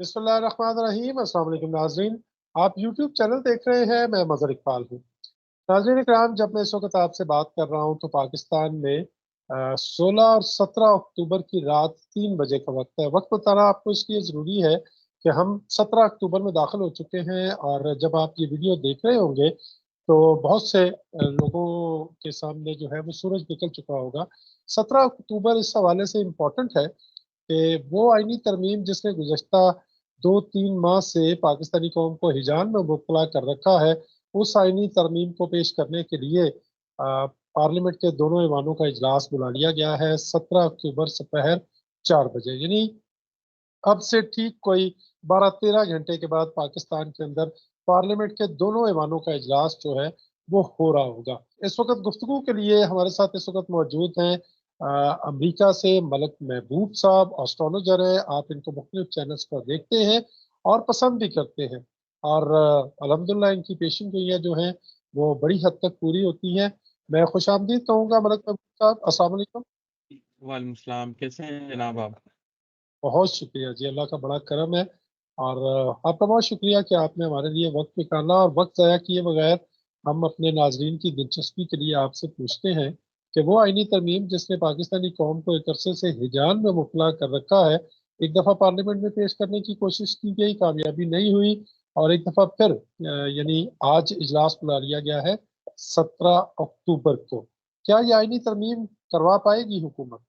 बिस्मिल्लाहिर्रहमानिर्रहीम। अस्सलाम वालेकुम नाज़रीन, आप यूट्यूब चैनल देख रहे हैं। मैं मज़हर इकबाल हूँ। नाज़रीन इकराम, जब मैं इस वक्त आपसे बात कर रहा हूँ तो पाकिस्तान में 16 और 17 अक्टूबर की रात 3 बजे का वक्त है। वक्त बताना आपको इसलिए ज़रूरी है कि हम 17 अक्टूबर में दाखिल हो चुके हैं, और जब आप ये वीडियो देख रहे होंगे तो बहुत से लोगों के सामने जो है वो सूरज निकल चुका होगा। 17 अक्टूबर इस हवाले से इम्पोर्टेंट है कि वो आईनी तरमीम जिसने गुज़श्ता 2-3 माह से पाकिस्तानी कौम को हिजान में मुब्तला कर रखा है, उस आईनी तरमीम को पेश करने के लिए पार्लियामेंट के दोनों ऐवानों का इजलास बुला लिया गया है 17 अक्टूबर दोपहर 4 बजे। यानी अब से ठीक कोई 12-13 घंटे के बाद पाकिस्तान के अंदर पार्लियामेंट के दोनों ऐवानों का इजलास जो है वो हो रहा होगा। इस वक्त गुफ्तगू के लिए हमारे साथ इस वक्त मौजूद हैं अमेरिका से मलक महबूब साहब, एस्ट्रोलॉजर है। आप इनको मुख्तलिफ चैनल्स पर देखते हैं और पसंद भी करते हैं, और अल्हम्दुलिल्लाह इनकी पेशन गोइयाँ जो हैं वो बड़ी हद तक पूरी होती हैं। मैं खुश आमदीद कहूँगा मलक महबूब साहब, अस्सलाम वालेकुम। वालेकुम सलाम, कैसे हैं जनाब आप? बहुत शुक्रिया जी, अल्लाह का बड़ा करम है। और आपका बहुत शुक्रिया कि आपने हमारे लिए वक्त निकाला, और वक्त ज़ाया किए बगैर हम अपने नाजरीन की दिलचस्पी के लिए आपसे पूछते हैं कि वो आईनी तरमीम जिसने पाकिस्तानी कौम को एक अरसे से हिजान में मुबतला कर रखा है, एक दफ़ा पार्लियामेंट में पेश करने की कोशिश की गई, कामयाबी नहीं हुई, और एक दफ़ा फिर यानी आज इजलास बुला लिया गया है 17 अक्टूबर को। क्या ये आईनी तरमीम करवा पाएगी हुकूमत?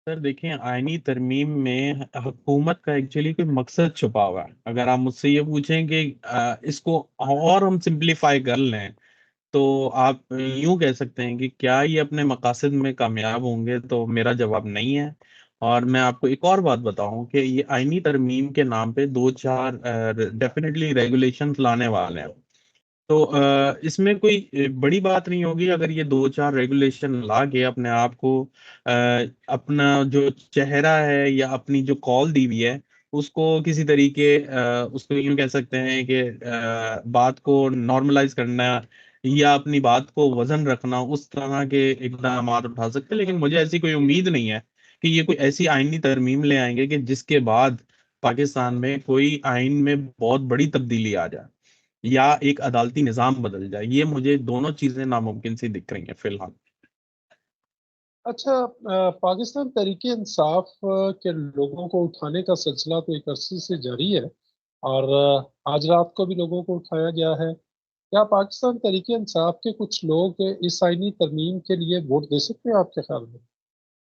सर देखिए, आईनी तरमीम में हुकूमत का एक्चुअली कोई मकसद छुपा हुआ है। अगर आप मुझसे ये पूछें कि इसको और हम सिंप्लीफाई कर लें, तो आप यूँ कह सकते हैं कि क्या ये अपने मकासद में कामयाब होंगे? तो मेरा जवाब नहीं है। और मैं आपको एक और बात बताऊँ कि ये आईनी तरमीम के नाम पे 2-4 डेफ़िनिटली रेगुलेशंस लाने वाले हैं। तो इसमें कोई बड़ी बात नहीं होगी अगर ये 2-4 रेगुलेशन ला के अपने आप को अपना जो चेहरा है या अपनी जो कॉल दी हुई है, उसको किसी तरीके उसको यूँ कह सकते हैं कि बात को नॉर्मलाइज़ करना या अपनी बात को वज़न रखना, उस तरह के इक़दामात उठा सकते हैं। लेकिन मुझे ऐसी कोई उम्मीद नहीं है कि ये कोई ऐसी आईनी तरमीम ले आएँगे कि जिसके बाद पाकिस्तान में कोई आइन में बहुत बड़ी तब्दीली आ जाए। या एक अदालती निज़ाम बदल जाए, ये मुझे दोनों चीज़ें नामुमकिन सी दिख रही हैं फ़िलहाल। अच्छा, पाकिस्तान तहरीक-ए-इंसाफ के लोगों को उठाने का सिलसिला तो एक अरसे से जारी है, और आज रात को भी लोगों को उठाया गया है। क्या पाकिस्तान तहरीक-ए-इंसाफ के कुछ लोग इस आईनी तरमीम के लिए वोट दे सकते हैं आपके ख्याल में?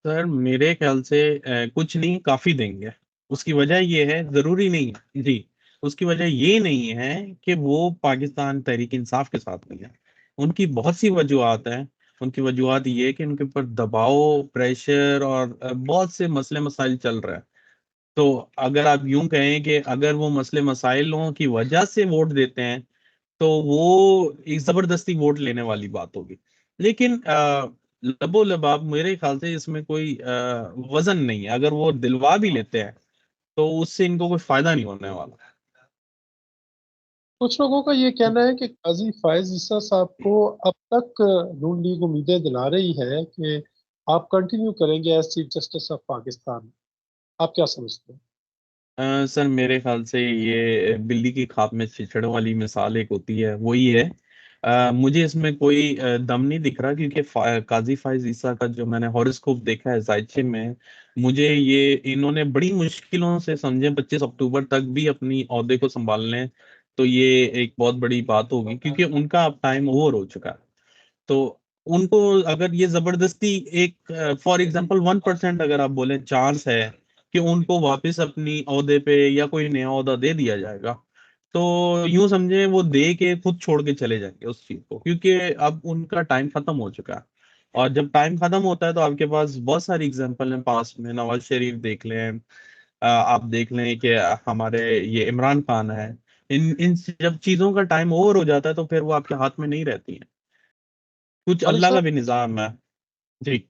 सर मेरे ख़्याल से कुछ नहीं काफ़ी देंगे। उसकी वजह ये है ज़रूरी नहीं है जी, उसकी वजह ये नहीं है कि वो पाकिस्तान तहरीक-इंसाफ के साथ नहीं है। उनकी बहुत सी वजूहात हैं। उनकी वजूहात ये है कि उनके ऊपर दबाव, प्रेशर और बहुत से मसले-मसाइल चल रहे हैं। तो अगर आप यूँ कहें कि अगर वो मसले-मसाइलों की वजह से वोट देते हैं, तो वो एक ज़बरदस्ती वोट लेने वाली बात होगी। लेकिन लबो-लबाब मेरे ख़्याल से इसमें कोई वज़न नहीं है। अगर वो दिलवा भी लेते हैं, तो उससे इनको कोई फ़ायदा नहीं होने वाला। कुछ लोगों का ये कहना है कि काजी फायज ईसा साहब को अब तक नून लीग उम्मीदें दिला रही है कि आप कंटिन्यू करेंगे as chief justice of Pakistan. आप क्या समझते हैं? सर मेरे ख़्याल से ये बिल्ली की खाप में चिचड़ वाली मिसाल एक होती है, वही है। मुझे इसमें कोई दम नहीं दिख रहा क्योंकि काज़ी फ़ाइज़ ईसा का जो मैंने हॉरोस्कोप देखा है ज़ायचे में, मुझे ये इन्होंने बड़ी मुश्किलों से समझे 25 अक्टूबर तक भी अपनी ओहदे को सँभाल लें, तो ये एक बहुत बड़ी बात होगी क्योंकि उनका अब टाइम ओवर हो चुका है। तो उनको अगर ये ज़बरदस्ती एक फॉर एग्ज़ाम्पल 1% अगर आप बोलें चांस है कि उनको वापस अपनी ओहदे पे या कोई नया ओहदा दे दिया जाएगा, तो यूँ समझें वो दे के खुद छोड़ के चले जाएँगे उस चीज़ को क्योंकि अब उनका टाइम खत्म हो चुका है। और जब टाइम खत्म होता है तो आपके पास बहुत सारी एग्ज़ाम्पल हैं पास्ट में, नवाज़ शरीफ देख लें, आप देख लें कि हमारे ये इमरान खान हैं। इन इन जब चीज़ों का टाइम ओवर हो जाता है तो फिर वो आपके हाथ में नहीं रहती हैं। कुछ मलिक अल्लाह का साहब, भी निज़ाम है। जी।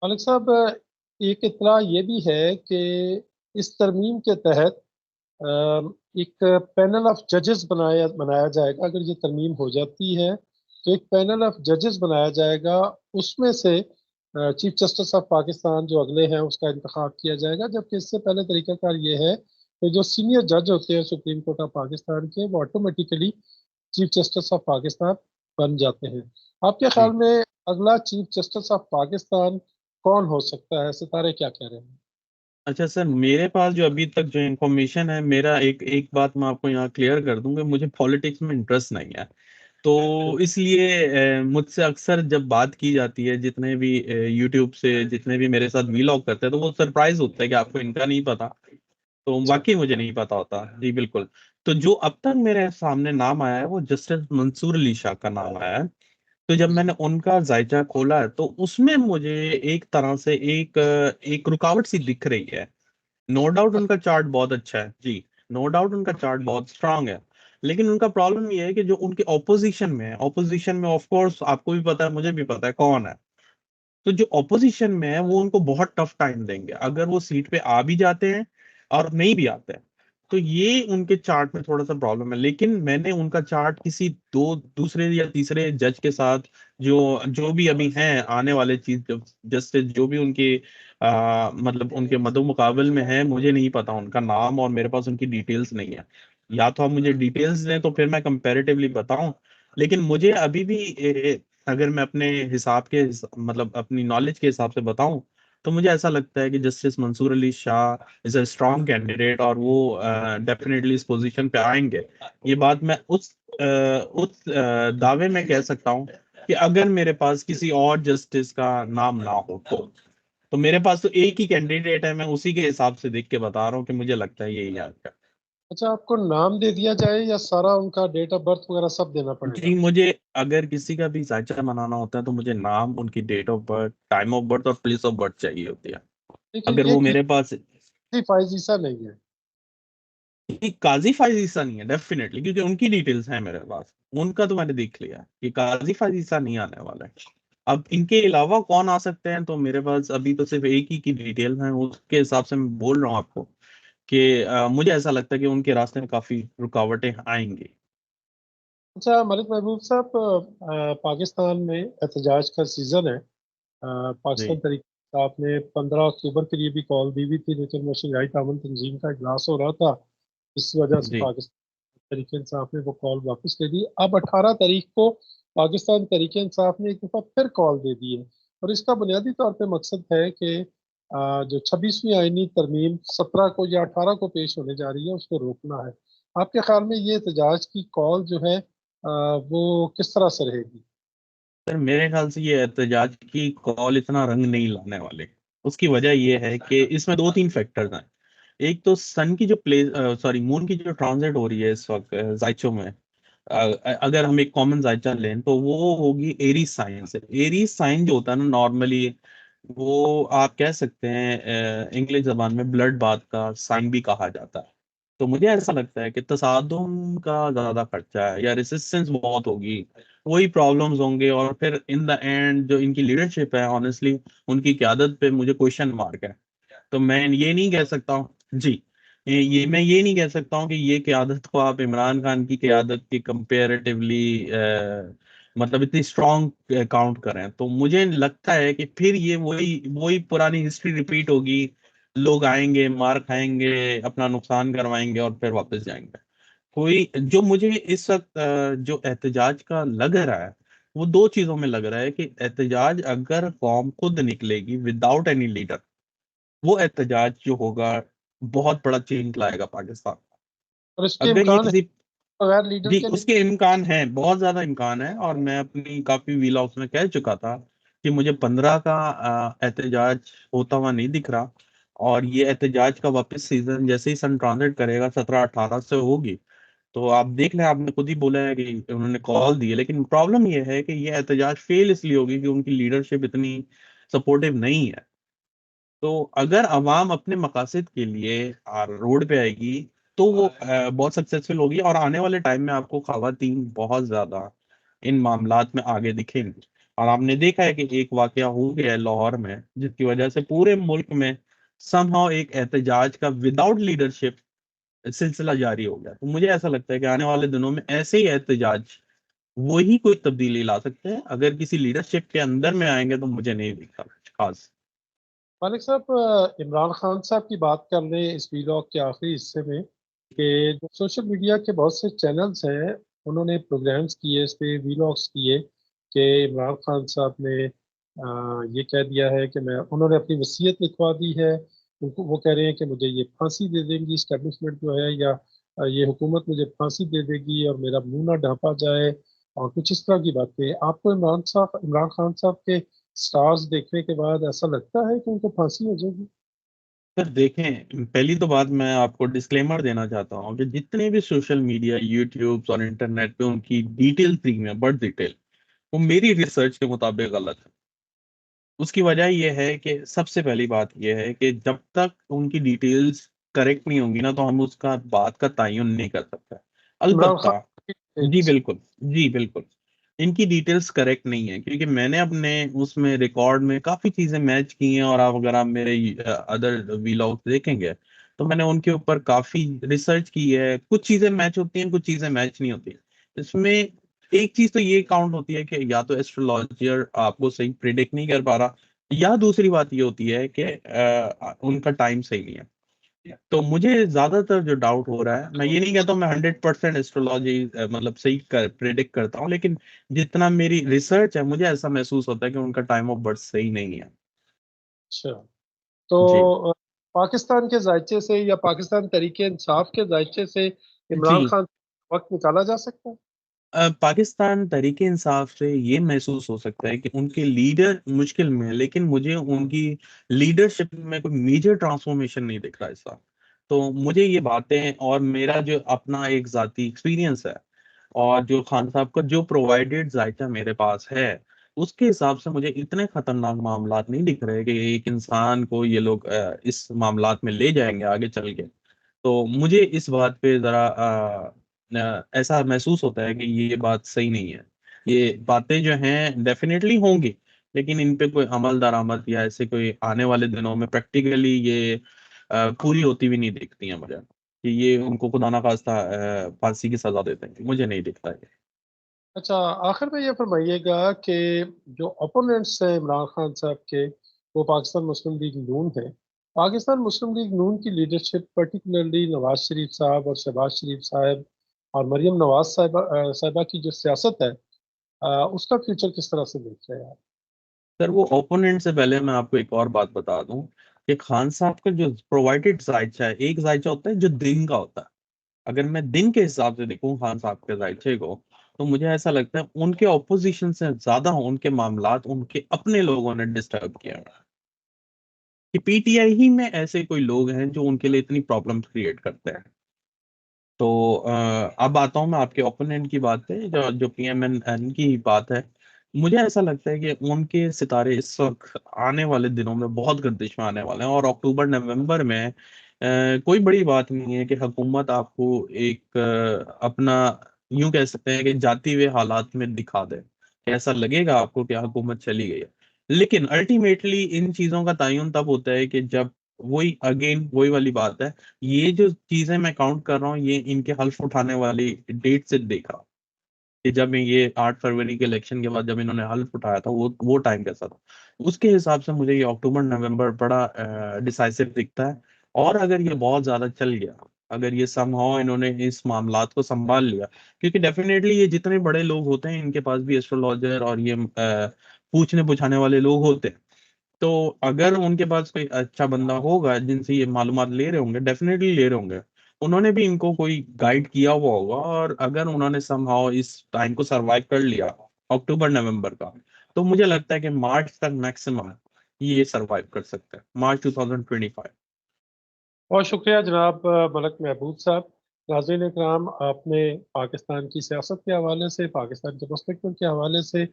मलिक साहब, एक इत्तला ये भी है कि इस तरमीम के तहत एक पैनल ऑफ जजेस बनाया बनाया जाएगा। अगर ये तरमीम हो जाती है तो एक पैनल ऑफ जजेस बनाया जाएगा, उसमें से चीफ जस्टिस ऑफ पाकिस्तान जो अगले हैं उसका इंतखाब किया जाएगा। जबकि इससे पहले तरीकाकार ये है तो जो सीनियर जज होते हैं सुप्रीम कोर्ट ऑफ पाकिस्तान के, वो automatically chief justice of Pakistan बन जाते हैं। आपके ख्याल जी। में अगला चीफ जस्टिस ऑफ पाकिस्तान कौन हो सकता है? सितारे क्या कह रहे हैं? अच्छा सर, मेरे पास जो अभी तक जो इन्फॉर्मेशन है, मेरा एक एक बात मैं आपको यहाँ क्लियर कर दूं कि मुझे पॉलिटिक्स में इंटरेस्ट नहीं है। तो इसलिए मुझसे अक्सर जब बात की जाती है, जितने भी यूट्यूब से जितने भी मेरे साथ वीलॉग करते हैं, तो वो सरप्राइज होता है कि आपको इनका नहीं पता। तो अच्छा। वाकई मुझे नहीं पता होता जी, बिल्कुल। तो जो अब तक मेरे सामने नाम आया है वो जस्टिस मंसूर अली शाह का नाम आया है। तो जब मैंने उनका जायजा खोला है तो उसमें मुझे एक तरह से एक रुकावट सी दिख रही है। नो डाउट उनका चार्ट बहुत अच्छा है जी, नो डाउट उनका चार्ट बहुत स्ट्रांग है। लेकिन उनका प्रॉब्लम ये है कि जो उनके ऑपोजिशन में है, ऑपोजिशन में ऑफ कोर्स आपको भी पता है, मुझे भी पता है कौन है। तो जो ऑपोजिशन में है वो उनको बहुत टफ टाइम देंगे अगर वो सीट पे आ भी जाते हैं और नहीं भी आते हैं। तो ये उनके चार्ट में थोड़ा सा प्रॉब्लम है। लेकिन मैंने उनका चार्ट किसी दो दूसरे या तीसरे जज के साथ, जो जो भी अभी हैं आने वाले चीफ जस्टिस, जो भी उनके मतलब उनके मदो मुकाबल में है, मुझे नहीं पता उनका नाम और मेरे पास उनकी डिटेल्स नहीं है। या तो आप मुझे डिटेल्स दें तो फिर मैं कंपैरेटिवली बताऊं। लेकिन मुझे अभी भी अगर मैं अपने हिसाब के मतलब अपनी नॉलेज के हिसाब से बताऊं, तो मुझे ऐसा लगता है कि justice Mansoor Ali Shah is a strong candidate और वो डेफिनेटली इस पोजीशन पे आएंगे। ये बात मैं उस दावे में कह सकता हूं कि अगर मेरे पास किसी और जस्टिस का नाम ना हो तो मेरे पास तो एक ही कैंडिडेट है, मैं उसी के हिसाब से देख के बता रहा हूँ कि मुझे लगता है यही है। अच्छा, आपको नाम दे दिया जाए या सारा उनका डेट ऑफ बर्थ वगैरह सब देना जी, पड़ेगा? मुझे अगर किसी का भी जायचा बनाना होता है तो मुझे नाम, उनकी date of birth, time of birth और प्लेस ऑफ बर्थ चाहिए होती है। लेकिन अगर ये वो मेरे पास, किसी फाइज नहीं है। ये काजी फाजिसा नहीं है डेफिनेटली, क्योंकि उनकी डिटेल्स हैं मेरे पास। उनका तो मैंने देख लिया कि काजी फाजिसा नहीं आने वाला है। अब इनके अलावा कौन आ सकते हैं, तो मेरे पास अभी तो सिर्फ एक ही की डिटेल है, उसके हिसाब से मैं बोल रहा हूँ आपको कि मुझे ऐसा लगता है कि उनके रास्ते में काफी रुकावटें आएंगी। अच्छा मलिक महबूब साहब, पाकिस्तान में एहतजाज का सीजन है। पाकिस्तान जी। तरीके इंसाफ ने 15 अक्टूबर के लिए भी कॉल दी हुई थी, लेकिन वो शंघाई तामन तंजीम का इजलास हो रहा था। इस वजह से जी। पाकिस्तान तरीके इंसाफ ने वो कॉल वापस ले ली। अब 18 तारीख को पाकिस्तान तरीके इंसाफ ने एक दफा फिर कॉल दे दी है। और इसका बुनियादी तौर पे मकसद है कि जो 26वीं आईनी तरमीम 17 को या 18 को पेश होने जा रही है, उसको रोकना है। आपके ख्याल में ये एहतजाज की कॉल जो है वो किस तरह से रहेगी? सर मेरे ख्याल से ये एहतजाज की कॉल इतना रंग नहीं लाने वाले। उसकी वजह ये है कि इसमें दो तीन फैक्टर्स हैं। एक तो सन की जो प्ले सॉरी मून की जो ट्रांजिट हो रही है इस वक्त जायचों में। अगर हम एक कॉमन जायचा लें तो वो होगी एरीज साइन से। एरीज साइन जो होता है ना नॉर्मली, वो आप कह सकते हैं इंग्लिश जबान में ब्लड बाथ का साइन भी कहा जाता है। तो मुझे ऐसा लगता है कि तसादुम का ज्यादा खर्चा है या रेसिस्टेंस बहुत होगी, वही प्रॉब्लम्स होंगे, और फिर इन द एंड जो इनकी लीडरशिप है ऑनेस्टली, उनकी क्यादत पे मुझे क्वेश्चन मार्क है। तो मैं ये नहीं कह सकता हूँ जी, ये मैं ये नहीं कह सकता हूँ कि ये क्यादत को आप इमरान खान की क्यादत के कंपेरेटिवली मतलब इतनी स्ट्रांग काउंट करें। तो मुझे लगता है कि फिर ये वही वही पुरानी हिस्ट्री रिपीट होगी। लोग आएंगे, मार खाएंगे, अपना नुकसान करवाएंगे और फिर वापस जाएंगे। कोई जो मुझे इस वक्त जो एहतजाज का लग रहा है, वो दो चीजों में लग रहा है कि एहतजाज अगर कौम खुद निकलेगी विदाउट एनी लीडर, वो एहतजाज जो होगा बहुत बड़ा चेंज लाएगा पाकिस्तान में। और इसके अगर ये इम्कान है किसी, बगैर लीडर जी के नहीं? उसके इम्कान है, बहुत ज्यादा इम्कान है। और मैं अपनी काफी वीलॉग्स में कह चुका था कि मुझे 15 का एहतजाज होता हुआ नहीं दिख रहा। और ये एहतजाज का वापस सीजन जैसे ही सन ट्रांजिट करेगा 17-18 से होगी। तो आप देख लें, आपने खुद ही बोला है कि उन्होंने कॉल दी है, लेकिन प्रॉब्लम ये है कि ये एहतजाज फेल इसलिए होगी कि उनकी लीडरशिप इतनी सपोर्टिव नहीं है। तो अगर अवाम अपने मकासद के लिए रोड पे आएगी तो वो बहुत सक्सेसफुल होगी। और आने वाले टाइम में आपको खवातीन बहुत ज्यादा इन मामलात में आगे दिखेंगी। और आपने देखा है कि एक वाकया हो गया है लाहौर में, जिसकी वजह से पूरे मुल्क में समहाउ एक एहतजाज का विदाउट लीडरशिप सिलसिला जारी हो गया। तो मुझे ऐसा लगता है कि आने वाले दिनों में ऐसे ही एहतजाज वही कोई तब्दीली ला सकते हैं। अगर किसी लीडरशिप के अंदर में आएंगे तो मुझे नहीं दिखता कुछ खास। मालिक साहब, इमरान खान साहब की बात कर रहे हैं इस वीलॉग के आखिरी हिस्से में कि जो सोशल मीडिया के बहुत से चैनल्स हैं, उन्होंने प्रोग्राम्स किए, इस पे वीलॉग्स किए कि इमरान खान साहब ने ये कह दिया है कि मैं उन्होंने अपनी वसीयत लिखवा दी है। उनको वो कह रहे हैं कि मुझे ये फांसी दे देंगी इस्टेब्लिशमेंट जो है, या ये हुकूमत मुझे फांसी दे देगी और मेरा मुंह ना ढांपा जाए, और कुछ इस तरह की बातें। आपको इमरान खान साहब के स्टार्स देखने के बाद ऐसा लगता है कि उनको फांसी हो जाएगी? सर देखें, पहली तो बात मैं आपको डिस्क्लेमर देना चाहता हूँ कि जितने भी सोशल मीडिया, यूट्यूब और इंटरनेट पे उनकी डिटेल थी में बर्थ डिटेल, वो मेरी रिसर्च के मुताबिक गलत है। उसकी वजह यह है कि सबसे पहली बात यह है कि जब तक उनकी डिटेल्स करेक्ट नहीं होंगी ना, तो हम उसका बात का तयन नहीं कर सकते। इमरान अलबत्ता, खान की जी डिटेल्स। बिल्कुल, जी बिल्कुल, इनकी डिटेल्स करेक्ट नहीं है, क्योंकि मैंने अपने उसमें रिकॉर्ड में काफी चीजें मैच की हैं। और आप अगर आप मेरे अदर वीलॉग्स देखेंगे तो मैंने उनके ऊपर काफी रिसर्च की है। कुछ चीजें मैच होती हैं, कुछ चीजें मैच नहीं होती। इसमें एक चीज तो ये काउंट होती है कि या तो एस्ट्रोलॉजर आपको सही प्रिडिक्ट नहीं कर पा रहा, या दूसरी बात ये होती है कि उनका टाइम सही नहीं है। तो मुझे ज्यादातर जो डाउट हो रहा है, मैं ये नहीं कहता हूँ मैं 100% एस्ट्रोलॉजी मतलब सही प्रिडिक्ट करता हूँ, लेकिन जितना मेरी रिसर्च है, मुझे ऐसा महसूस होता है कि उनका टाइम ऑफ बर्थ सही नहीं है। अच्छा, तो जी, पाकिस्तान के जायचे से या पाकिस्तान तरीके इंसाफ के जायचे से इमरान जी। खान वक्त निकाला जा सकता है? पाकिस्तान तरीके इंसाफ से ये महसूस हो सकता है कि उनके लीडर मुश्किल में है, लेकिन मुझे उनकी लीडरशिप में कोई मेजर ट्रांसफॉर्मेशन नहीं दिख रहा ऐसा। तो मुझे ये बातें और मेरा जो अपना एक जाती एक्सपीरियंस है, और जो खान साहब का जो प्रोवाइडेड जायका मेरे पास है, उसके हिसाब से मुझे इतने खतरनाक मामलात नहीं दिख रहे कि एक इंसान को ये लोग इस मामलात में ले जाएंगे आगे चल के। तो मुझे इस बात पे जरा ऐसा महसूस होता है कि ये बात सही नहीं है। ये बातें जो हैं डेफिनेटली होंगी, लेकिन इन पे कोई अमल दरामद या ऐसे कोई आने वाले दिनों में प्रैक्टिकली ये पूरी होती भी नहीं दिखती है मुझे, कि ये उनको खुदा ना खास्ता फांसी की सजा देते हैं। मुझे नहीं दिखता है। अच्छा, आखिर में ये फरमाइएगा कि जो ओपोनेंट्स हैं इमरान खान साहब के, वो पाकिस्तान मुस्लिम लीग नून है। पाकिस्तान मुस्लिम लीग नून की लीडरशिप, पर्टिकुलरली नवाज शरीफ साहब और शहबाज शरीफ साहब और मरियम नवाज साहिबा की जो सियासत है, उसका फ्यूचर किस तरह से देख रहे हैं आप? सर, वो ओपोनेंट से पहले मैं आपको एक और बात बता दूं कि खान साहब का जो प्रोवाइडेड जायचा है, एक जायचा होता है जो दिन का होता है। अगर मैं दिन के हिसाब से देखूं खान साहब के जायचे को, तो मुझे ऐसा लगता है उनके ऑपोजिशन से ज्यादा उनके मामलात उनके अपने लोगों ने डिस्टर्ब किया हुआ है। कि पीटीआई ही में ऐसे कोई लोग हैं जो उनके लिए इतनी प्रॉब्लम क्रिएट करते हैं। तो अब आता हूं मैं आपके ओपोनेंट की बात पे, जो जो पीएमएन की बात है। मुझे ऐसा लगता है कि उनके सितारे इस वक्त आने वाले दिनों में बहुत गर्दिश में आने वाले हैं, और अक्टूबर नवंबर में कोई बड़ी बात नहीं है कि हुकूमत आपको एक अपना, यूं कह सकते हैं कि जाती हुए हालात में दिखा दे, कि ऐसा लगेगा आपको कि हुकूमत चली गई है। लेकिन अल्टीमेटली इन चीजों का तयन तब होता है कि जब, वही अगेन वही वाली बात है, ये जो चीजें मैं काउंट कर रहा हूँ, ये इनके हल्फ उठाने वाली डेट से देखा कि जब ये 8 फरवरी के इलेक्शन के बाद जब इन्होंने हल्फ उठाया था, वो टाइम कैसा था। उसके हिसाब से मुझे ये अक्टूबर नवंबर बड़ा डिसाइसिव दिखता है। और अगर ये बहुत ज्यादा चल गया, अगर ये समहाउ इन्होंने इस मामलात को संभाल लिया, क्योंकि डेफिनेटली ये जितने बड़े लोग होते हैं, इनके पास भी एस्ट्रोलॉजर और ये पूछने पुछाने वाले लोग होते हैं। तो अगर उनके पास कोई अच्छा बंदा होगा जिनसे ये मालूमात ले रहे होंगे, डेफिनेटली ले रहे होंगे, उन्होंने भी इनको कोई गाइड किया हुआ होगा। और अगर उन्होंने समहाउ इस टाइम को सरवाइव कर लिया, अक्टूबर नवंबर का, तो मुझे लगता है कि मार्च तक मैक्सिमम ये सरवाइव कर सकते हैं, मार्च 2025। बहुत शुक्रिया जनाब मलक महबूब साहब। नाज़रीन इकराम, आपने पाकिस्तान की सियासत के हवाले से, पाकिस्तान के मुस्तक़बिल के हवाले से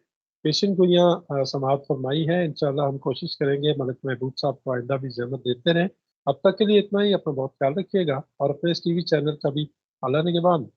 पेशन गोइयाँ समाअत फरमाई है। इंशाल्लाह हम कोशिश करेंगे मलक महबूब साहब को आइंदा भी ज़हमत देते रहें। अब तक के लिए इतना ही। अपना बहुत ख्याल रखिएगा और अपने इस टीवी चैनल का भी आला निगहबान।